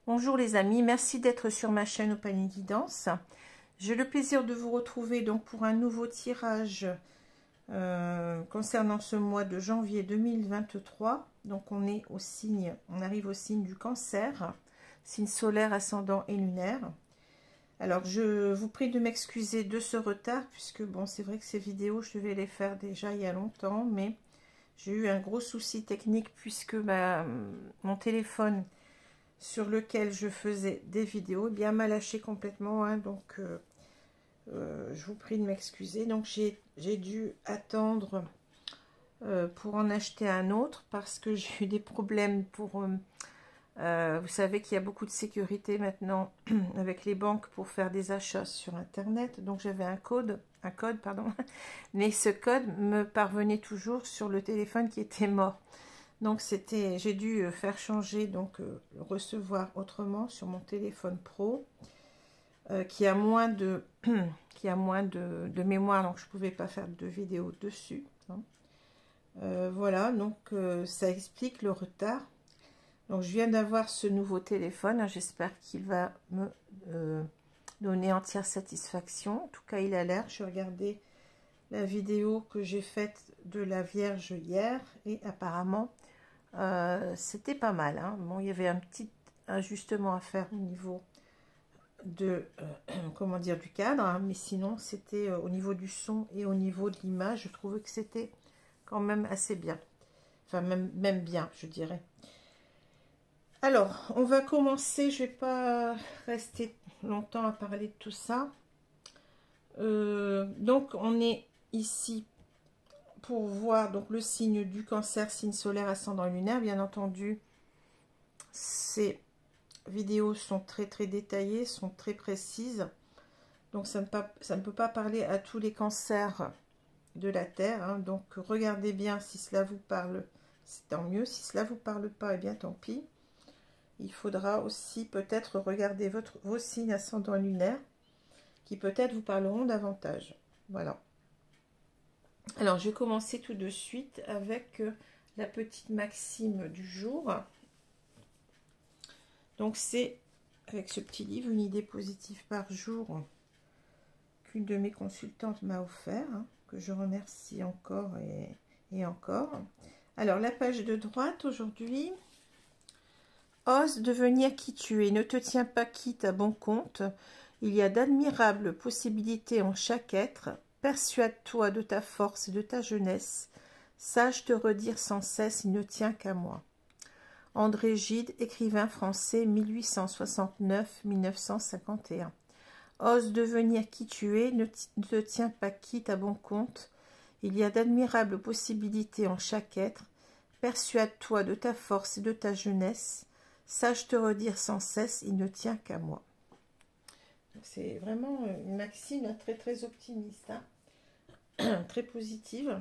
Bonjour les amis, merci d'être sur ma chaîne Opaline Guidance. J'ai le plaisir de vous retrouver donc pour un nouveau tirage concernant ce mois de janvier 2023. Donc on arrive au signe du Cancer, signe solaire, ascendant et lunaire. Alors je vous prie de m'excuser de ce retard puisque bon, c'est vrai que ces vidéos je devais les faire déjà il y a longtemps, mais j'ai eu un gros souci technique puisque mon téléphone sur lequel je faisais des vidéos bien m'a lâché complètement, hein, donc je vous prie de m'excuser. Donc j'ai dû attendre pour en acheter un autre parce que j'ai eu des problèmes pour vous savez qu'il y a beaucoup de sécurité maintenant avec les banques pour faire des achats sur internet. Donc j'avais un code pardon, mais ce code me parvenait toujours sur le téléphone qui était mort. Donc j'ai dû faire changer, donc recevoir autrement sur mon téléphone pro qui a moins de mémoire, donc je ne pouvais pas faire de vidéo dessus, hein. Voilà, donc ça explique le retard. Donc je viens d'avoir ce nouveau téléphone, hein, j'espère qu'il va me donner entière satisfaction. En tout cas il a l'air. Je regardais la vidéo que j'ai faite de la Vierge hier et apparemment c'était pas mal, hein. Bon, il y avait un petit ajustement à faire au niveau de comment dire, du cadre, hein, mais sinon c'était au niveau du son et au niveau de l'image, je trouvais que c'était quand même assez bien, enfin même bien, je dirais. Alors on va commencer, je vais pas rester longtemps à parler de tout ça. Donc on est ici pour voir donc le signe du Cancer, signe solaire, ascendant lunaire. Bien entendu, ces vidéos sont très détaillées, sont très précises. Donc ça ne peut pas parler à tous les cancers de la Terre, hein. Donc regardez bien, si cela vous parle, c'est tant mieux. Si cela vous parle pas, eh bien tant pis. Il faudra aussi peut-être regarder vos signes ascendant lunaire qui peut-être vous parleront davantage. Voilà. Alors, je vais commencer tout de suite avec la petite maxime du jour. Donc, c'est avec ce petit livre, une idée positive par jour, qu'une de mes consultantes m'a offert, hein, que je remercie encore et encore. Alors, la page de droite aujourd'hui. Ose devenir qui tu es, ne te tiens pas quitte à bon compte. Il y a d'admirables possibilités en chaque être. Persuade-toi de ta force et de ta jeunesse. Sache te redire sans cesse, il ne tient qu'à moi. André Gide, écrivain français, 1869-1951. Ose devenir qui tu es, ne te tiens pas quitte à bon compte. Il y a d'admirables possibilités en chaque être. Persuade-toi de ta force et de ta jeunesse. Sache te redire sans cesse, il ne tient qu'à moi. C'est vraiment une maxime très optimiste, hein. Très positive.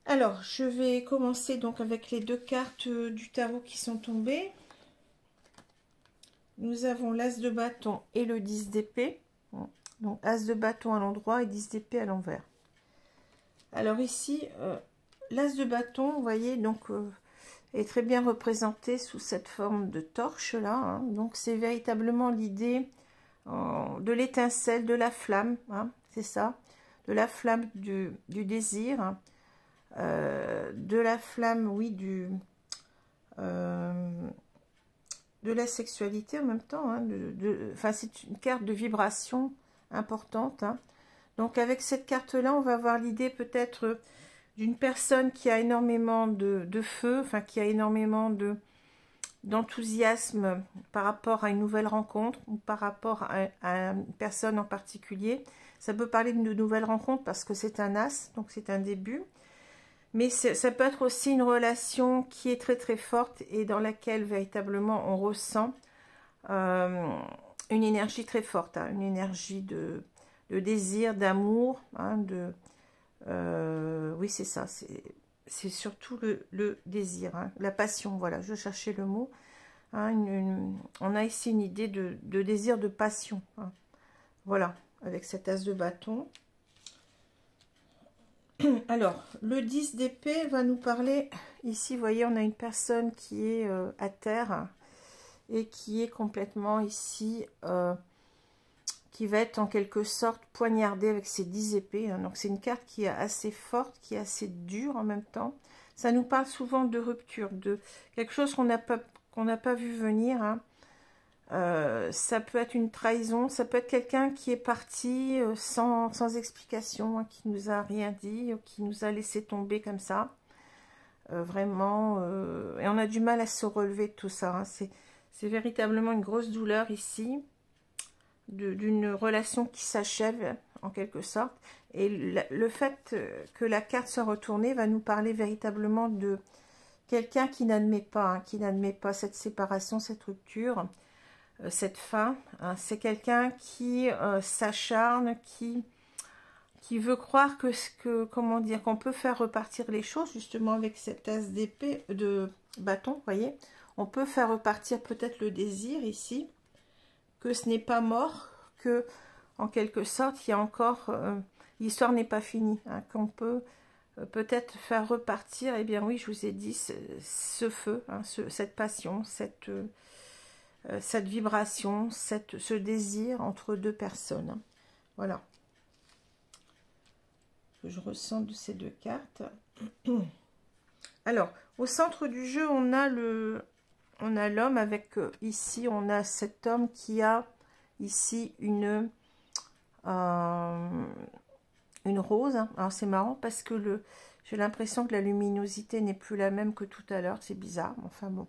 Alors, je vais commencer donc avec les deux cartes du tarot qui sont tombées. Nous avons l'As de bâton et le 10 d'épée. Donc, As de bâton à l'endroit et 10 d'épée à l'envers. Alors ici, l'As de bâton, vous voyez, donc est très bien représenté sous cette forme de torche là, hein. Donc c'est véritablement l'idée de l'étincelle, de la flamme, hein, c'est ça, de la flamme du désir, hein, de la flamme, oui, de la sexualité en même temps, hein, enfin c'est une carte de vibration importante, hein. Donc avec cette carte là on va avoir l'idée peut-être d'une personne qui a énormément de feu, enfin qui a énormément d'enthousiasme par rapport à une nouvelle rencontre ou par rapport à une personne en particulier. Ça peut parler d'une nouvelle rencontre parce que c'est un as, donc c'est un début. Mais ça peut être aussi une relation qui est très forte et dans laquelle véritablement on ressent une énergie très forte, hein, une énergie de désir, d'amour, hein, oui, c'est ça, c'est surtout le désir, hein, la passion, voilà, je cherchais le mot, hein, on a ici une idée de désir, de passion, hein. Voilà, avec cet as de bâton. Alors, le 10 d'épée va nous parler, ici, vous voyez, on a une personne qui est à terre, et qui est complètement ici, qui va être en quelque sorte poignardé avec ses 10 épées. Hein. Donc c'est une carte qui est assez forte, qui est assez dure en même temps. Ça nous parle souvent de rupture, de quelque chose qu'on n'a pas vu venir. Hein. Ça peut être une trahison, ça peut être quelqu'un qui est parti sans explication, hein, qui nous a rien dit, qui nous a laissé tomber comme ça. Vraiment, et on a du mal à se relever de tout ça. Hein. C'est véritablement une grosse douleur ici, d'une relation qui s'achève en quelque sorte. Et le fait que la carte soit retournée va nous parler véritablement de quelqu'un qui n'admet pas, hein, qui n'admet pas cette séparation, cette rupture, cette fin. Hein. C'est quelqu'un qui s'acharne, qui veut croire comment dire, qu'on peut faire repartir les choses, justement avec cette as d'épée, de bâton, vous voyez. On peut faire repartir peut-être le désir ici, que ce n'est pas mort, que en quelque sorte, il y a encore, l'histoire n'est pas finie, hein, qu'on peut peut-être faire repartir, eh bien oui, je vous ai dit, ce feu, hein, cette passion, cette vibration, ce désir entre deux personnes. Hein. Voilà. Que je ressens de ces deux cartes. Alors, au centre du jeu, on a l'homme avec, ici, on a cet homme qui a ici une rose. Hein. Alors, c'est marrant parce que j'ai l'impression que la luminosité n'est plus la même que tout à l'heure. C'est bizarre, enfin bon.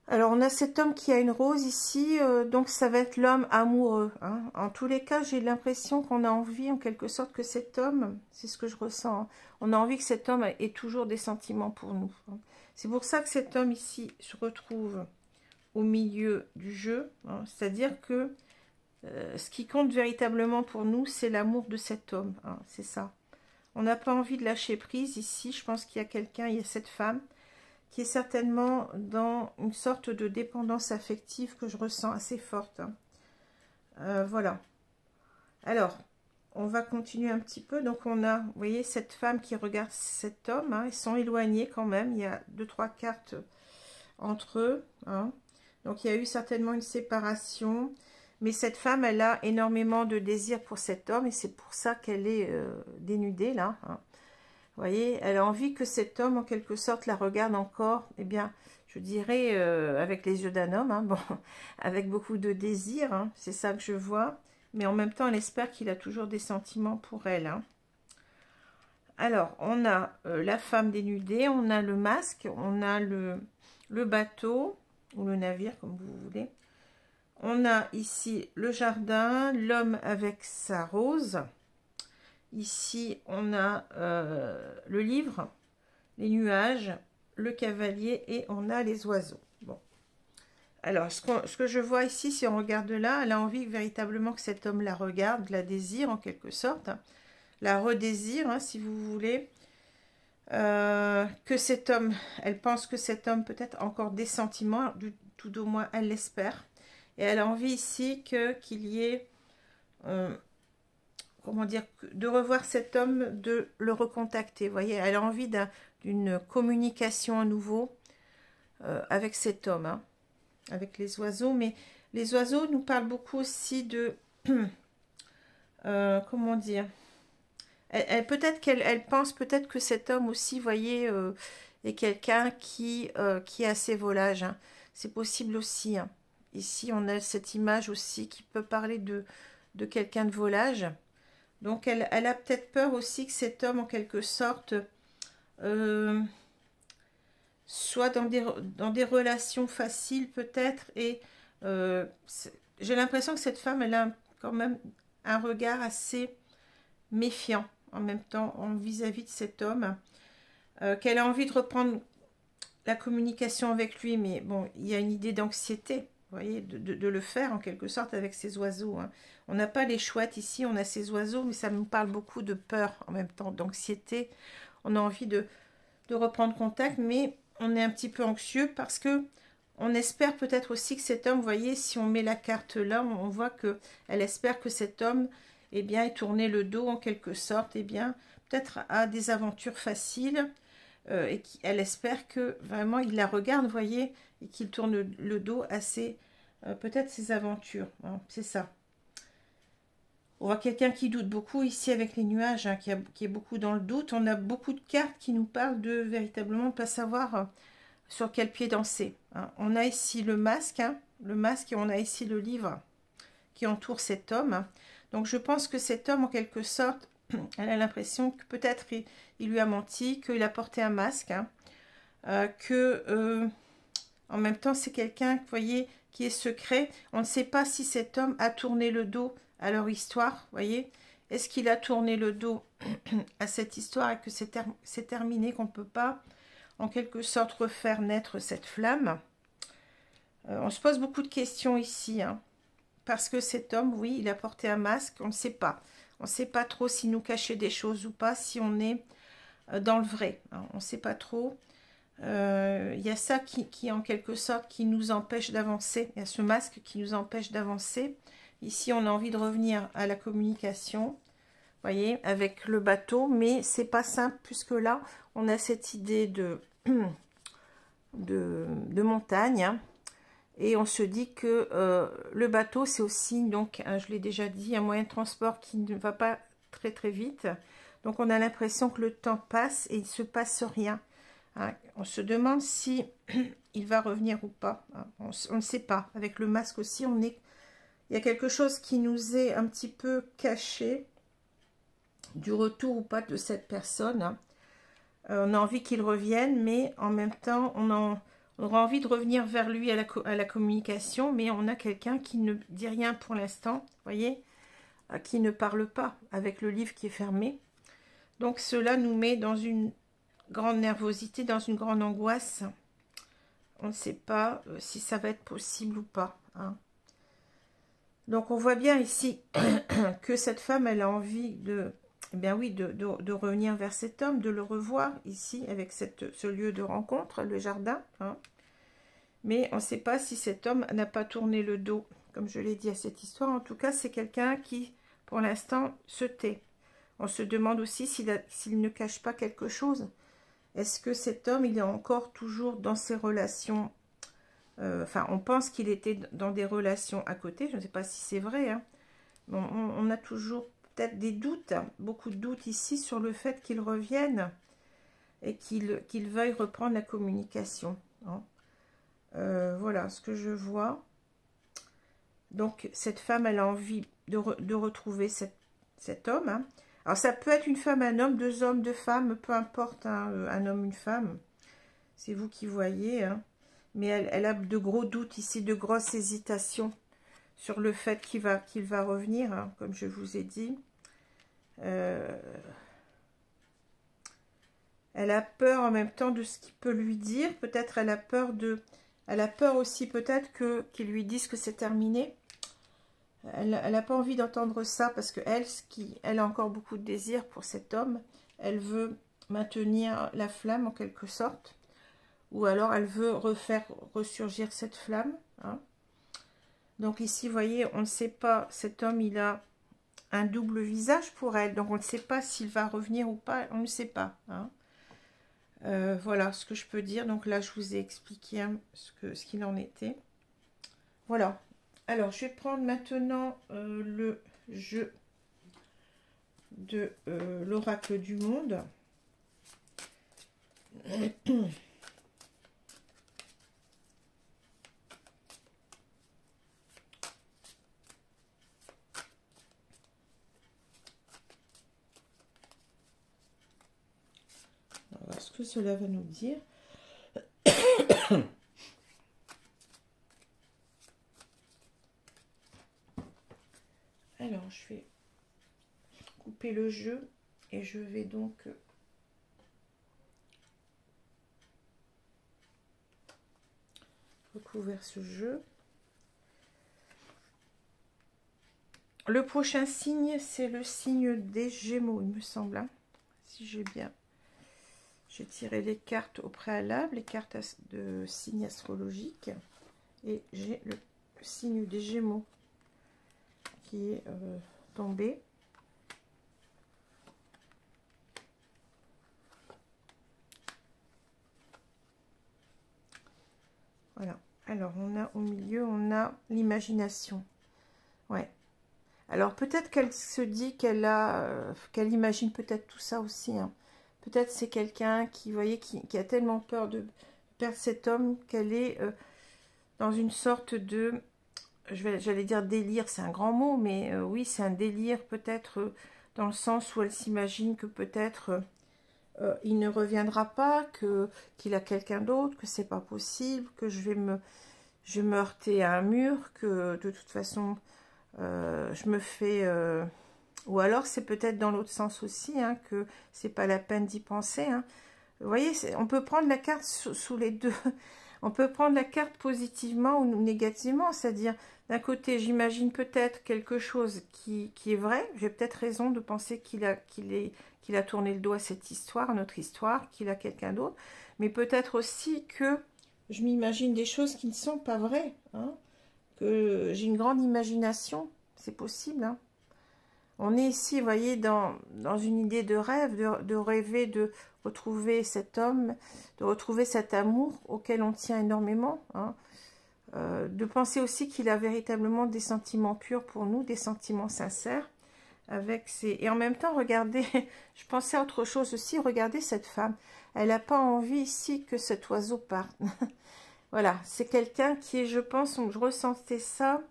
Alors, on a cet homme qui a une rose ici, donc ça va être l'homme amoureux. Hein. En tous les cas, j'ai l'impression qu'on a envie, en quelque sorte, que cet homme, c'est ce que je ressens, hein, on a envie que cet homme ait toujours des sentiments pour nous. Hein. C'est pour ça que cet homme ici se retrouve au milieu du jeu. Hein. C'est-à-dire que ce qui compte véritablement pour nous, c'est l'amour de cet homme. Hein. C'est ça. On n'a pas envie de lâcher prise ici. Je pense qu'il y a quelqu'un, il y a cette femme, qui est certainement dans une sorte de dépendance affective que je ressens assez forte. Hein. Voilà. Alors, on va continuer un petit peu. Donc, on a, vous voyez, cette femme qui regarde cet homme. Hein. Ils sont éloignés quand même. Il y a 2-3 cartes entre eux. Hein. Donc, il y a eu certainement une séparation. Mais cette femme, elle a énormément de désir pour cet homme. Et c'est pour ça qu'elle est dénudée, là. Hein. Vous voyez, elle a envie que cet homme, en quelque sorte, la regarde encore, eh bien, je dirais, avec les yeux d'un homme, hein, bon, avec beaucoup de désir, hein, c'est ça que je vois, mais en même temps, elle espère qu'il a toujours des sentiments pour elle. Hein. Alors, on a la femme dénudée, on a le masque, on a le bateau, ou le navire, comme vous voulez. On a ici le jardin, l'homme avec sa rose. Ici, on a le livre, les nuages, le cavalier et on a les oiseaux. Bon. Alors, ce que je vois ici, si on regarde là, elle a envie véritablement que cet homme la regarde, la désire en quelque sorte, hein, la redésire, hein, si vous voulez. Que cet homme, elle pense que cet homme peut-être encore des sentiments, tout au moins elle l'espère. Et elle a envie ici qu'il y ait... comment dire, de revoir cet homme, de le recontacter. Vous voyez, elle a envie d'une communication à nouveau avec cet homme, hein, avec les oiseaux. Mais les oiseaux nous parlent beaucoup aussi de... comment dire, peut-être qu'elle pense peut-être que cet homme aussi, vous voyez, est quelqu'un qui a ses volages. Hein. C'est possible aussi. Hein. Ici, on a cette image aussi qui peut parler de quelqu'un de volage. Donc, elle a peut-être peur aussi que cet homme, en quelque sorte, soit dans des relations faciles, peut-être. Et j'ai l'impression que cette femme, elle a quand même un regard assez méfiant, en même temps, vis-à-vis de cet homme. Qu'elle a envie de reprendre la communication avec lui, mais bon, il y a une idée d'anxiété. Vous voyez, de le faire en quelque sorte avec ces oiseaux. Hein. On n'a pas les chouettes ici, on a ces oiseaux, mais ça nous parle beaucoup de peur en même temps, d'anxiété. On a envie de reprendre contact, mais on est un petit peu anxieux parce que on espère peut-être aussi que cet homme, vous voyez, si on met la carte là, on voit qu'elle espère que cet homme, eh bien, ait tourné le dos en quelque sorte, eh bien, peut-être à des aventures faciles, et elle espère que vraiment il la regarde, vous voyez, et qu'il tourne le dos à ses, peut-être ses aventures, hein, c'est ça. On voit quelqu'un qui doute beaucoup ici avec les nuages, hein, qui est beaucoup dans le doute. On a beaucoup de cartes qui nous parlent de véritablement pas savoir sur quel pied danser, hein. On a ici le masque, hein, et on a ici le livre qui entoure cet homme. Donc je pense que cet homme, en quelque sorte, elle a l'impression que peut-être il lui a menti, qu'il a porté un masque, hein, en même temps c'est quelqu'un, vous voyez, qui est secret. On ne sait pas si cet homme a tourné le dos à leur histoire, vous voyez. Est-ce qu'il a tourné le dos à cette histoire et que c'est terminé, qu'on ne peut pas en quelque sorte refaire naître cette flamme? On se pose beaucoup de questions ici, hein, parce que cet homme, oui, il a porté un masque, on ne sait pas. On ne sait pas trop s'il nous cachait des choses ou pas, si on est dans le vrai, hein, on ne sait pas trop. Il y a ça qui en quelque sorte qui nous empêche d'avancer. Il y a ce masque qui nous empêche d'avancer. Ici on a envie de revenir à la communication, vous voyez, avec le bateau, mais c'est pas simple puisque là on a cette idée de montagne, hein, et on se dit que le bateau c'est aussi, donc je l'ai déjà dit, un moyen de transport qui ne va pas très très vite. Donc on a l'impression que le temps passe et il ne se passe rien. Hein, on se demande si il va revenir ou pas. Hein, on ne sait pas. Avec le masque aussi, il y a quelque chose qui nous est un petit peu caché du retour ou pas de cette personne. Hein. On a envie qu'il revienne, mais en même temps, on aura envie de revenir vers lui à la communication, mais on a quelqu'un qui ne dit rien pour l'instant, vous voyez, qui ne parle pas avec le livre qui est fermé. Donc cela nous met dans une grande nervosité, dans une grande angoisse. On ne sait pas si ça va être possible ou pas, hein. Donc on voit bien ici que cette femme, elle a envie de, eh bien oui, de revenir vers cet homme, de le revoir ici avec ce lieu de rencontre, le jardin, hein. Mais on ne sait pas si cet homme n'a pas tourné le dos, comme je l'ai dit, à cette histoire. En tout cas, c'est quelqu'un qui, pour l'instant, se tait. On se demande aussi s'il ne cache pas quelque chose. Est-ce que cet homme, il est encore toujours dans ses relations, enfin, on pense qu'il était dans des relations à côté. Je ne sais pas si c'est vrai, hein. On a toujours peut-être des doutes, hein, beaucoup de doutes ici sur le fait qu'il revienne et qu'il veuille reprendre la communication, hein. Voilà ce que je vois. Donc, cette femme, elle a envie de retrouver cet homme, hein. Alors, ça peut être une femme, un homme, deux hommes, deux femmes, peu importe, hein, un homme, une femme. C'est vous qui voyez, hein. Mais elle a de gros doutes ici, de grosses hésitations sur le fait qu'il va revenir, hein, comme je vous ai dit. Elle a peur en même temps de ce qu'il peut lui dire. Peut-être elle a peur aussi peut-être qu'il lui dise que c'est terminé. Elle n'a pas envie d'entendre ça parce que elle a encore beaucoup de désir pour cet homme. Elle veut maintenir la flamme en quelque sorte. Ou alors elle veut refaire ressurgir cette flamme, hein. Donc ici, vous voyez, on ne sait pas. Cet homme, il a un double visage pour elle. Donc on ne sait pas s'il va revenir ou pas. On ne sait pas, hein. Voilà ce que je peux dire. Donc là, je vous ai expliqué, hein, ce qu'il en était. Voilà. Alors, je vais prendre maintenant le jeu de l'oracle du monde. Alors, ce que cela va nous dire. Alors, je vais couper le jeu et je vais donc recouvrir ce jeu. Le prochain signe, c'est le signe des Gémeaux, il me semble, hein, si j'ai bien. J'ai tiré les cartes au préalable, les cartes de signes astrologiques, et j'ai le signe des Gémeaux qui est tombé. Alors, on a au milieu, on a l'imagination. Ouais. Alors, peut-être qu'elle se dit qu'elle imagine peut-être tout ça aussi. Hein. Peut-être c'est quelqu'un qui, vous voyez, qui a tellement peur de perdre cet homme qu'elle est dans une sorte de, j'allais dire délire, c'est un grand mot, mais oui, c'est un délire peut-être dans le sens où elle s'imagine que peut-être il ne reviendra pas, qu'il a quelqu'un d'autre, que c'est pas possible, que je vais me heurter à un mur, que de toute façon je me fais ou alors c'est peut-être dans l'autre sens aussi, hein, que c'est pas la peine d'y penser, hein. Vous voyez, on peut prendre la carte sous les deux. On peut prendre la carte positivement ou négativement, c'est-à-dire d'un côté j'imagine peut-être quelque chose qui est vrai, j'ai peut-être raison de penser qu'il a tourné le dos à cette histoire, à notre histoire, qu'il a quelqu'un d'autre, mais peut-être aussi que je m'imagine des choses qui ne sont pas vraies, hein, que j'ai une grande imagination, c'est possible. Hein. On est ici, vous voyez, dans une idée de rêve, de rêver de retrouver cet homme, de retrouver cet amour auquel on tient énormément, hein, de penser aussi qu'il a véritablement des sentiments purs pour nous, des sentiments sincères, et en même temps, regardez, je pensais à autre chose aussi, regardez cette femme, elle n'a pas envie ici que cet oiseau parte. Voilà, c'est quelqu'un qui est, je pense, je ressentais ça,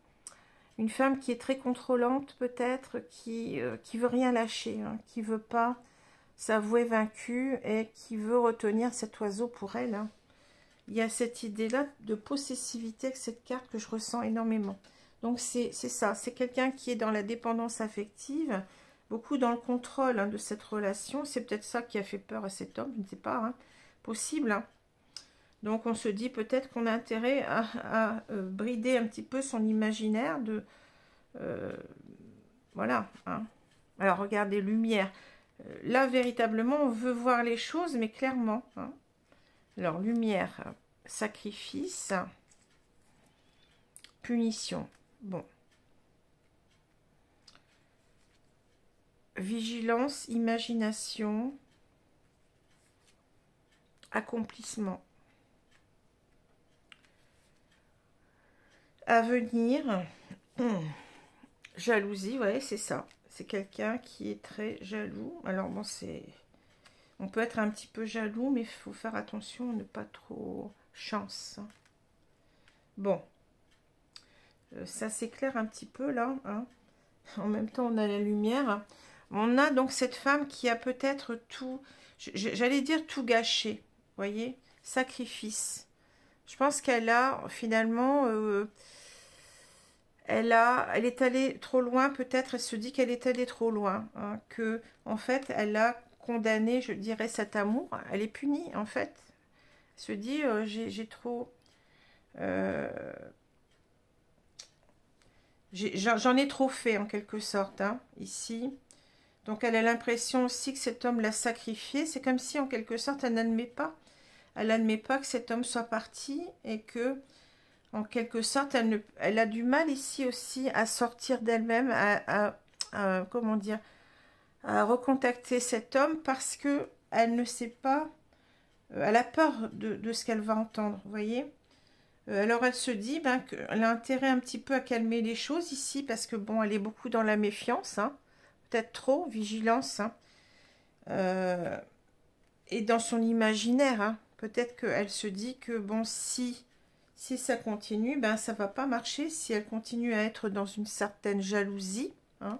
une femme qui est très contrôlante peut-être, qui veut rien lâcher, hein, qui veut pas s'avouer vaincue et qui veut retenir cet oiseau pour elle. Hein. Il y a cette idée-là de possessivité avec cette carte que je ressens énormément. Donc c'est ça, c'est quelqu'un qui est dans la dépendance affective, beaucoup dans le contrôle, hein, de cette relation. C'est peut-être ça qui a fait peur à cet homme, je ne sais pas, hein, possible. Hein. Donc on se dit peut-être qu'on a intérêt à brider un petit peu son imaginaire de... voilà. Hein. Alors regardez, lumière. Là, véritablement, on veut voir les choses, mais clairement. Hein. Alors, lumière, sacrifice, punition. Bon. Vigilance, imagination, accomplissement. Avenir, jalousie, ouais, c'est ça. C'est quelqu'un qui est très jaloux. Alors bon, on peut être un petit peu jaloux, mais il faut faire attention, ne pas trop chance. Bon, ça s'éclaire un petit peu là. Hein. En même temps, on a la lumière. On a donc cette femme qui a peut-être tout, j'allais dire tout gâché. Vous voyez, sacrifice. Je pense qu'elle a finalement... elle est allée trop loin, peut-être, elle se dit qu'elle est allée trop loin, hein, que, en fait, elle a condamné, je dirais, cet amour, elle est punie, en fait. Elle se dit, j'ai trop... j'en ai trop fait, en quelque sorte, hein, ici. Donc, elle a l'impression aussi que cet homme l'a sacrifiée. C'est comme si, en quelque sorte, elle n'admet pas. Elle n'admet pas que cet homme soit parti et que... En quelque sorte, elle a du mal ici aussi à sortir d'elle-même, comment dire, à recontacter cet homme parce que elle ne sait pas, elle a peur de ce qu'elle va entendre, vous voyez. Alors elle se dit qu'elle a intérêt un petit peu à calmer les choses ici parce que bon, elle est beaucoup dans la méfiance, hein, peut-être trop, vigilance, hein, et dans son imaginaire, hein, peut-être qu'elle se dit que bon, si ça continue, ça va pas marcher. Si elle continue à être dans une certaine jalousie, hein,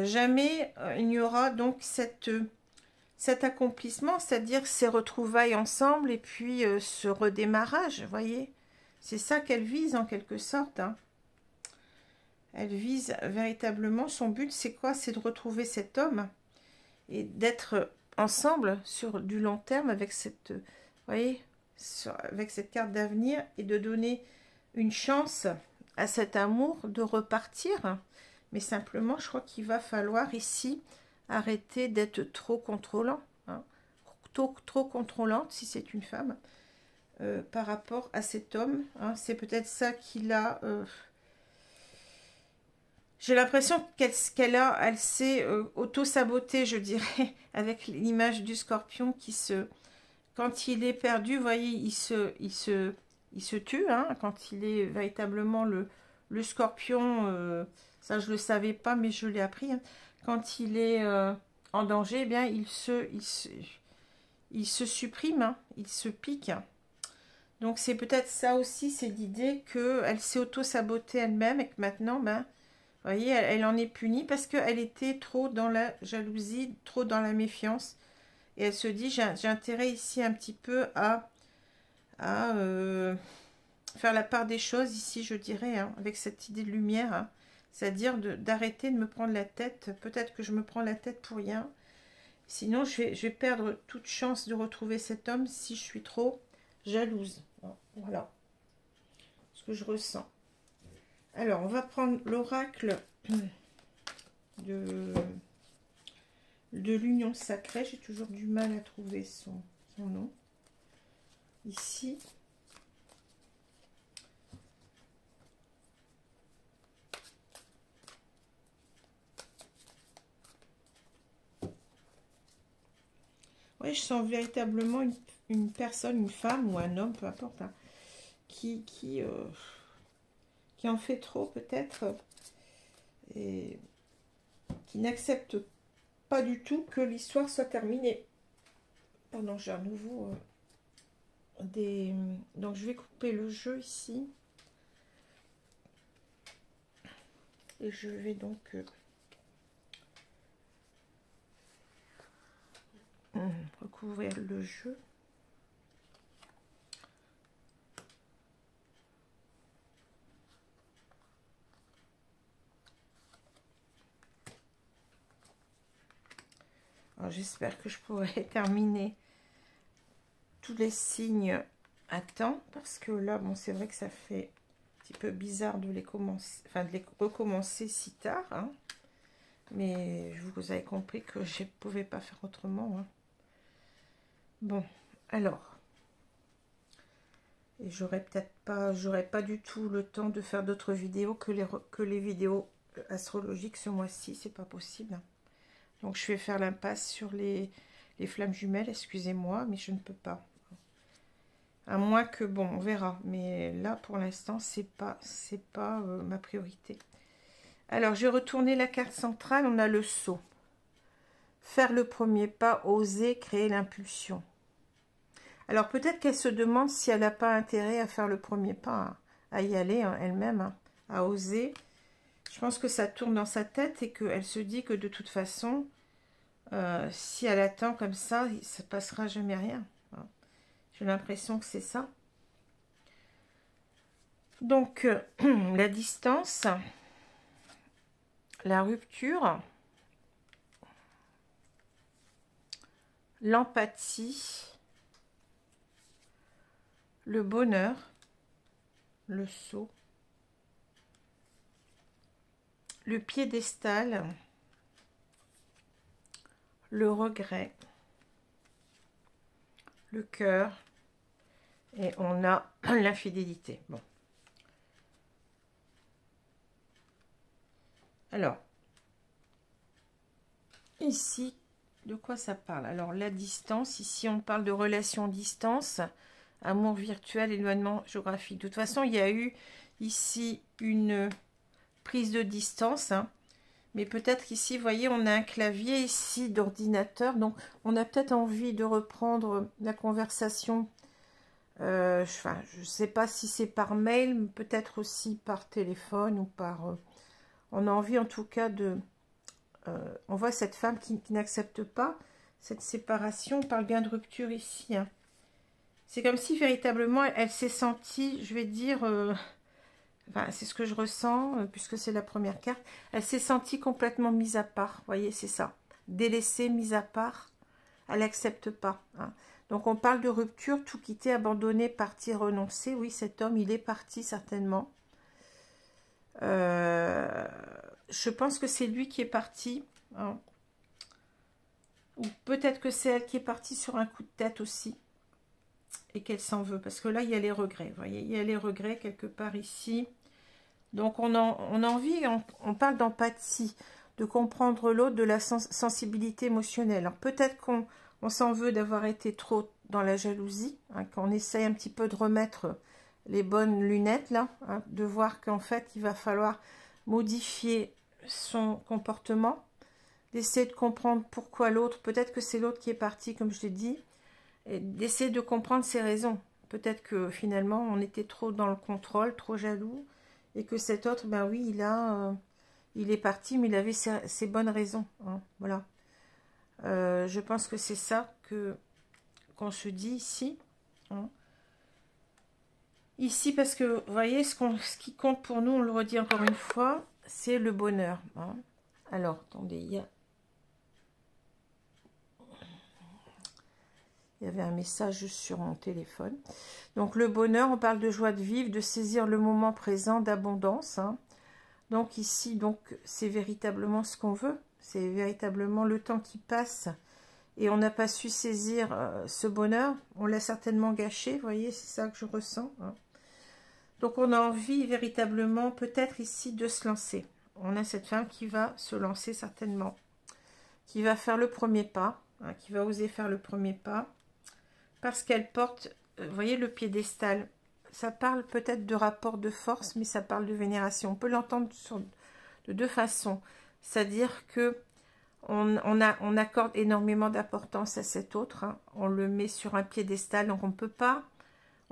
jamais il n'y aura donc cet accomplissement, c'est-à-dire ces retrouvailles ensemble et puis ce redémarrage, vous voyez. C'est ça qu'elle vise en quelque sorte. Hein. Elle vise véritablement, son but c'est quoi? C'est de retrouver cet homme et d'être ensemble sur du long terme avec cette, vous voyez, avec cette carte d'avenir et de donner une chance à cet amour de repartir. Mais simplement, je crois qu'il va falloir ici arrêter d'être trop contrôlant, hein, trop contrôlante si c'est une femme par rapport à cet homme. Hein. C'est peut-être ça qu'il a... J'ai l'impression elle s'est auto-sabotée, je dirais, avec l'image du scorpion qui se... Quand il est perdu, vous voyez, il se il se tue, hein, quand il est véritablement le scorpion, ça je le savais pas, mais je l'ai appris, hein, quand il est en danger, eh bien il se supprime, hein, il se pique. Donc c'est peut-être ça aussi, c'est l'idée qu'elle s'est auto-sabotée elle-même et que maintenant, ben, vous voyez, elle en est punie parce qu'elle était trop dans la jalousie, trop dans la méfiance. Et elle se dit, j'ai intérêt ici un petit peu à faire la part des choses ici, je dirais, hein, avec cette idée de lumière, hein, c'est-à-dire d'arrêter de me prendre la tête. Peut-être que je me prends la tête pour rien. Sinon, je vais perdre toute chance de retrouver cet homme si je suis trop jalouse. Voilà ce que je ressens. Alors, on va prendre l'oracle de l'union sacrée. J'ai toujours du mal à trouver son nom. Ici. Oui, je sens véritablement une personne, une femme ou un homme, peu importe, hein, qui en fait trop peut-être et qui n'accepte pas du tout que l'histoire soit terminée. Pardon, j'ai à nouveau donc je vais couper le jeu ici. Et je vais donc recouvrir le jeu. J'espère que je pourrai terminer tous les signes à temps, parce que là, bon, c'est vrai que ça fait un petit peu bizarre de les commencer, enfin de les recommencer si tard, hein. Mais vous avez compris que je ne pouvais pas faire autrement, hein. Bon, alors, et j'aurais pas du tout le temps de faire d'autres vidéos que les vidéos astrologiques ce mois-ci, c'est pas possible. Donc je vais faire l'impasse sur les flammes jumelles, excusez-moi, mais je ne peux pas. À moins que, bon, on verra. Mais là, pour l'instant, c'est pas ma priorité. Alors, je vais retourner la carte centrale. On a le saut. Faire le premier pas, oser créer l'impulsion. Alors, peut-être qu'elle se demande si elle n'a pas intérêt à faire le premier pas, hein, à y aller, hein, elle-même, hein, à oser. Je pense que ça tourne dans sa tête et qu'elle se dit que de toute façon, si elle attend comme ça ne passera jamais rien. Hein. J'ai l'impression que c'est ça. Donc, la distance, la rupture, l'empathie, le bonheur, le saut, le piédestal, le regret, le cœur, et on a l'infidélité. Bon. Alors, ici, de quoi ça parle? Alors, la distance, ici, on parle de relation distance, amour virtuel, éloignement géographique. De toute façon, il y a eu ici une prise de distance, hein. Mais peut-être qu'ici, vous voyez, on a un clavier ici d'ordinateur. Donc, on a peut-être envie de reprendre la conversation. Enfin, je ne sais pas si c'est par mail, peut-être aussi par téléphone ou par... on a envie en tout cas de... on voit cette femme qui n'accepte pas cette séparation. On parle bien de rupture ici, hein. C'est comme si véritablement elle s'est sentie, je vais dire... enfin, c'est ce que je ressens, puisque c'est la première carte. Elle s'est sentie complètement mise à part. Vous voyez, c'est ça. Délaissée, mise à part. Elle n'accepte pas, hein. Donc, on parle de rupture, tout quitter, abandonner, partir, renoncer. Oui, cet homme, il est parti, certainement. Je pense que c'est lui qui est parti, hein. Ou peut-être que c'est elle qui est partie sur un coup de tête aussi. Et qu'elle s'en veut. Parce que là, il y a les regrets. Vous voyez, il y a les regrets quelque part ici. Donc, on a envie, on parle d'empathie, de comprendre l'autre, de la sensibilité émotionnelle. Alors, peut-être qu'on s'en veut d'avoir été trop dans la jalousie, hein, qu'on essaye un petit peu de remettre les bonnes lunettes là, hein, de voir qu'en fait il va falloir modifier son comportement, d'essayer de comprendre pourquoi l'autre, peut-être que c'est l'autre qui est parti comme je l'ai dit, et d'essayer de comprendre ses raisons. Peut-être que finalement on était trop dans le contrôle, trop jaloux, et que cet autre, ben oui, il est parti, mais il avait ses bonnes raisons, hein, voilà. Je pense que c'est ça qu'on se dit ici, hein. Ici, parce que, vous voyez, ce qui compte pour nous, on le redit encore une fois, c'est le bonheur, hein. Alors, attendez, il y avait un message sur mon téléphone. Donc, le bonheur, on parle de joie de vivre, de saisir le moment présent, d'abondance, hein. Donc, ici, c'est véritablement ce qu'on veut. C'est véritablement le temps qui passe et on n'a pas su saisir ce bonheur. On l'a certainement gâché, vous voyez, c'est ça que je ressens, hein. Donc, on a envie véritablement, peut-être ici, de se lancer. On a cette femme qui va se lancer certainement, qui va faire le premier pas, hein, qui va oser faire le premier pas, parce qu'elle porte, vous voyez, le piédestal. Ça parle peut-être de rapport de force, mais ça parle de vénération. On peut l'entendre de deux façons. C'est-à-dire que on accorde énormément d'importance à cet autre, hein. On le met sur un piédestal, donc on peut pas...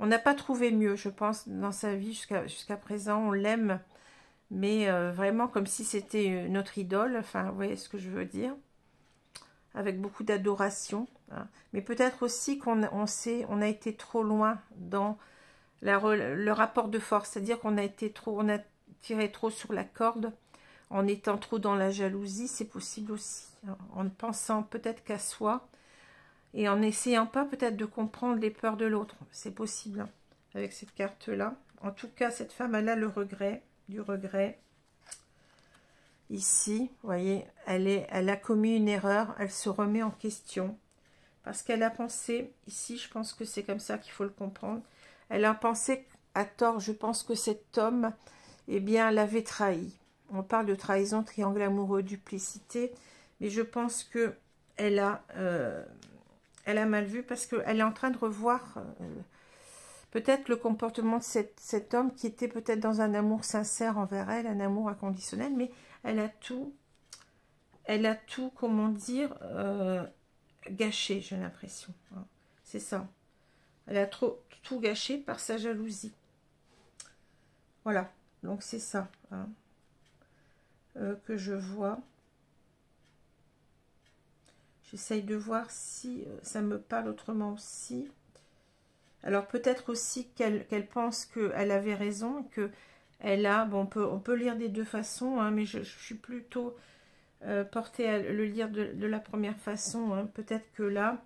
On n'a pas trouvé mieux, je pense, dans sa vie jusqu'à présent. On l'aime, mais vraiment comme si c'était notre idole. Enfin, vous voyez ce que je veux dire? Avec beaucoup d'adoration, hein. Mais peut-être aussi qu'on a été trop loin dans le rapport de force. C'est-à-dire qu'on on a tiré trop sur la corde, en étant trop dans la jalousie. C'est possible aussi, hein, en ne pensant peut-être qu'à soi. Et en n'essayant pas peut-être de comprendre les peurs de l'autre. C'est possible, hein, avec cette carte-là. En tout cas, cette femme, elle a le regret, du regret. Ici, vous voyez, elle a commis une erreur. Elle se remet en question. Parce qu'elle a pensé, ici, je pense que c'est comme ça qu'il faut le comprendre. Elle a pensé à tort, je pense que cet homme, eh bien, l'avait trahi. On parle de trahison, triangle amoureux, duplicité. Mais je pense que elle a mal vu parce qu'elle est en train de revoir peut-être le comportement de cet homme qui était peut-être dans un amour sincère envers elle, un amour inconditionnel, mais elle a tout, comment dire, gâché, j'ai l'impression, hein. C'est ça. Elle a tout gâché par sa jalousie. Voilà, donc c'est ça, hein, que je vois. J'essaye de voir si ça me parle autrement aussi. Alors peut-être aussi qu'elle pense qu'elle avait raison, qu'elle a... Bon, on peut lire des deux façons, hein, mais je suis plutôt portée à le lire de la première façon, hein. Peut-être que là,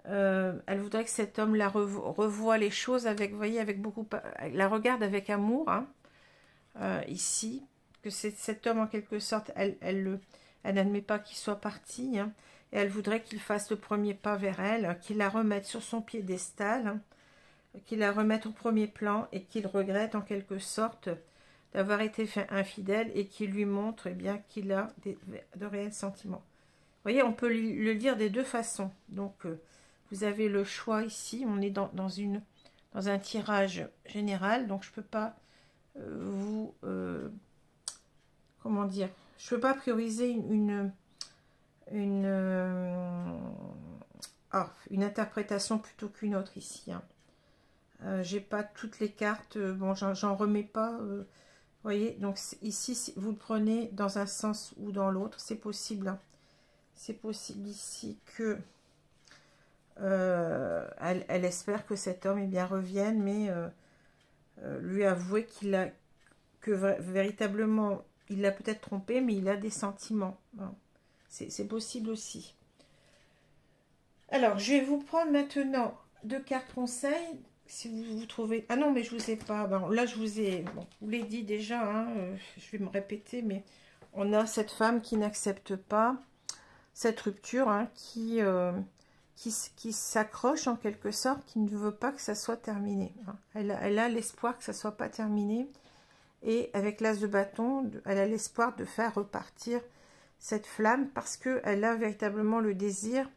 elle voudrait que cet homme la revoie les choses avec, vous voyez, avec beaucoup... La regarde avec amour, hein, ici. Que cet homme, en quelque sorte, elle n'admet pas qu'il soit parti, hein. Et elle voudrait qu'il fasse le premier pas vers elle, qu'il la remette sur son piédestal, hein, qu'il la remette au premier plan et qu'il regrette en quelque sorte d'avoir été infidèle et qu'il lui montre, eh bien, qu'il a de réels sentiments. Vous voyez, on peut le lire des deux façons. Donc, vous avez le choix ici. On est dans un tirage général, donc je ne peux pas comment dire, je ne peux pas prioriser une interprétation plutôt qu'une autre ici, hein. J'ai pas toutes les cartes, bon, j'en remets pas, vous voyez. Donc ici, si vous le prenez dans un sens ou dans l'autre, c'est possible, hein. C'est possible ici que elle espère que cet homme, eh bien, revienne, mais lui avouer que véritablement il l'a peut-être trompé, mais il a des sentiments, hein. C'est possible aussi. Alors, je vais vous prendre maintenant 2 cartes conseils. Si vous trouvez... Ah non, mais je vous ai pas... Bon, là, je vous ai... Bon, je vous l'ai dit déjà, hein, je vais me répéter, mais on a cette femme qui n'accepte pas cette rupture, hein, qui s'accroche en quelque sorte, qui ne veut pas que ça soit terminé, hein. Elle a l'espoir que ça ne soit pas terminé. Et avec l'as de bâton, elle a l'espoir de faire repartir cette flamme parce qu'elle a véritablement le désir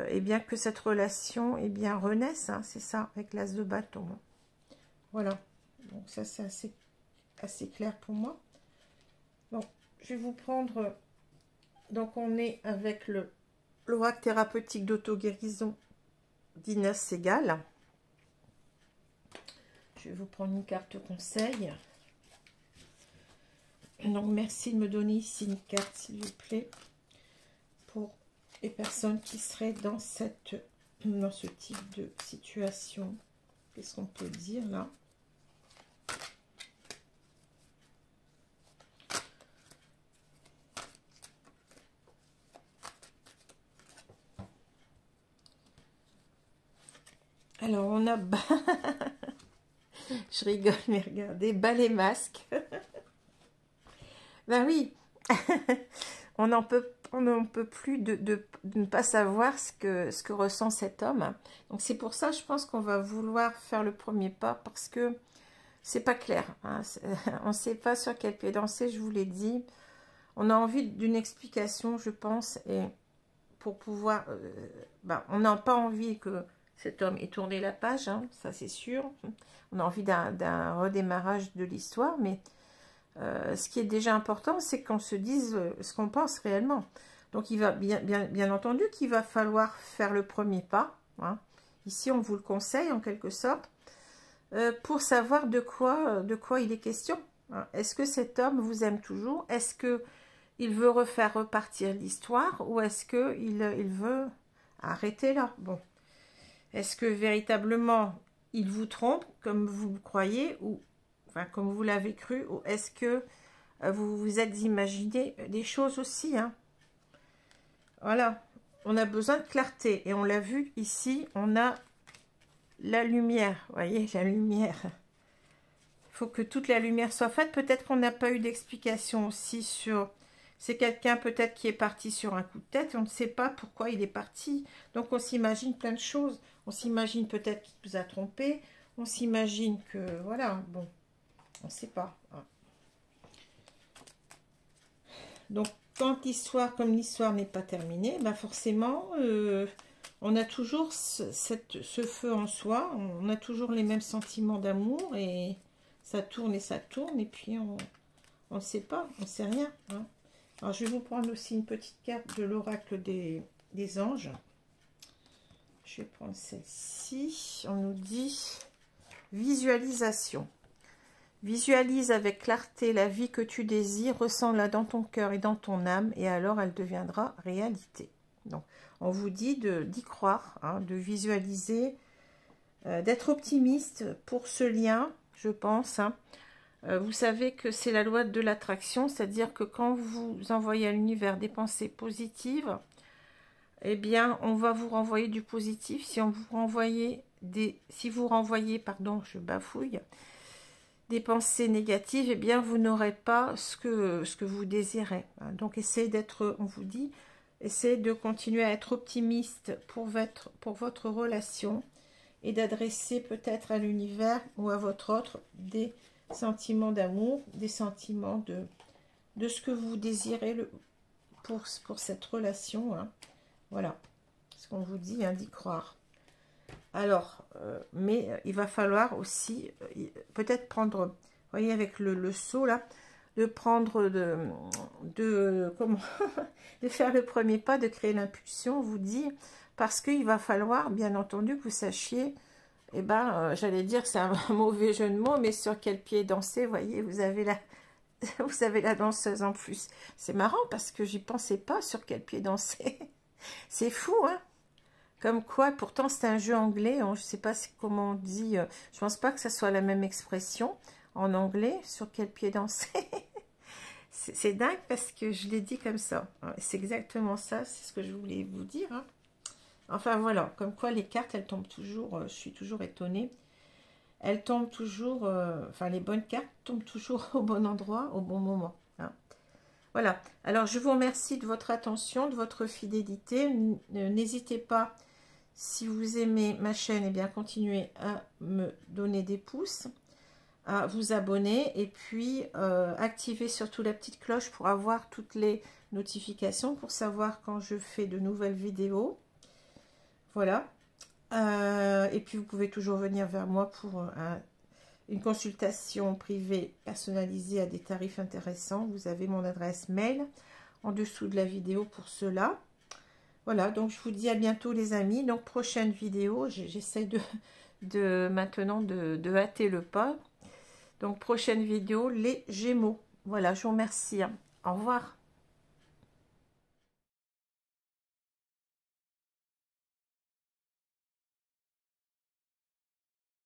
eh bien, que cette relation, eh bien, renaisse, hein, c'est ça, avec l'as de bâton. Voilà. Donc ça, c'est assez clair pour moi. Donc, je vais vous prendre... Donc, on est avec l'oracle thérapeutique d'auto-guérison d'Inès Segal. Je vais vous prendre une carte conseil. Donc, merci de me donner ici une carte, s'il vous plaît, pour les personnes qui seraient dans ce type de situation. Qu'est-ce qu'on peut dire là? Alors, on a... Je rigole, mais regardez, balai masque. Ben oui, on n'en peut plus de ne pas savoir ce que ressent cet homme. Donc, c'est pour ça, je pense qu'on va vouloir faire le premier pas, parce que c'est pas clair. Hein. On ne sait pas sur quel pied danser, je vous l'ai dit. On a envie d'une explication, je pense, et pour pouvoir... on n'a pas envie que cet homme ait tourné la page, hein, ça c'est sûr. On a envie d'un redémarrage de l'histoire, mais ce qui est déjà important, c'est qu'on se dise ce qu'on pense réellement. Donc, il va bien entendu qu'il va falloir faire le premier pas. Hein. Ici, on vous le conseille en quelque sorte, pour savoir de quoi il est question. Hein. Est-ce que cet homme vous aime toujours? Est-ce qu'il veut refaire repartir l'histoire, ou est-ce qu'il veut arrêter là? Bon. Est-ce que véritablement il vous trompe comme vous le croyez, ou enfin comme vous l'avez cru, ou est-ce que vous vous êtes imaginé des choses aussi, hein? Voilà, on a besoin de clarté, et on l'a vu ici, on a la lumière, vous voyez, la lumière. Il faut que toute la lumière soit faite. Peut-être qu'on n'a pas eu d'explication aussi sur... C'est quelqu'un peut-être qui est parti sur un coup de tête, et on ne sait pas pourquoi il est parti. Donc on s'imagine plein de choses. On s'imagine peut-être qu'il vous a trompé. On s'imagine que... Voilà, bon, on ne sait pas. Donc quand l'histoire, comme l'histoire n'est pas terminée, ben forcément, on a toujours ce feu en soi. On a toujours les mêmes sentiments d'amour, et ça tourne, et puis on ne sait pas, on ne sait rien, hein. Alors, je vais vous prendre aussi une petite carte de l'oracle des anges. Je vais prendre celle-ci. On nous dit visualisation. Visualise avec clarté la vie que tu désires, ressens-la dans ton cœur et dans ton âme, et alors elle deviendra réalité. Donc, on vous dit d'y croire, hein, de visualiser, d'être optimiste pour ce lien, je pense, hein. Vous savez que c'est la loi de l'attraction, c'est-à-dire que quand vous envoyez à l'univers des pensées positives, eh bien, on va vous renvoyer du positif. Si vous renvoyez, pardon, je bafouille, des pensées négatives, eh bien, vous n'aurez pas ce que vous désirez. Donc, essayez d'être, on vous dit, essayez de continuer à être optimiste pour votre relation, et d'adresser peut-être à l'univers ou à votre autre des sentiments d'amour, des sentiments de ce que vous désirez pour cette relation, hein. Voilà ce qu'on vous dit, hein, d'y croire. Alors, mais il va falloir aussi peut-être prendre, vous voyez, avec le seau là, de prendre comment de faire le premier pas, de créer l'impulsion, on vous dit, parce qu'il va falloir bien entendu que vous sachiez, eh ben, j'allais dire que c'est un mauvais jeu de mots, mais sur quel pied danser, vous voyez, vous avez la danseuse en plus. C'est marrant parce que j'y pensais pas, sur quel pied danser. C'est fou, hein? Comme quoi, pourtant c'est un jeu anglais, hein, je sais pas comment on dit, je pense pas que ça soit la même expression en anglais, sur quel pied danser. C'est dingue parce que je l'ai dit comme ça. C'est exactement ça, c'est ce que je voulais vous dire, hein. Enfin voilà, comme quoi les cartes, elles tombent toujours, je suis toujours étonnée. Elles tombent toujours, enfin les bonnes cartes tombent toujours au bon endroit, au bon moment, hein. Voilà, alors je vous remercie de votre attention, de votre fidélité. N'hésitez pas, si vous aimez ma chaîne, eh bien continuez à me donner des pouces, à vous abonner, et puis activez surtout la petite cloche pour avoir toutes les notifications, pour savoir quand je fais de nouvelles vidéos. Voilà. Et puis vous pouvez toujours venir vers moi pour une consultation privée personnalisée à des tarifs intéressants. Vous avez mon adresse mail en dessous de la vidéo pour cela. Voilà, donc je vous dis à bientôt les amis. Donc prochaine vidéo, j'essaie maintenant de hâter le pas. Donc prochaine vidéo, les Gémeaux. Voilà, je vous remercie. Au revoir.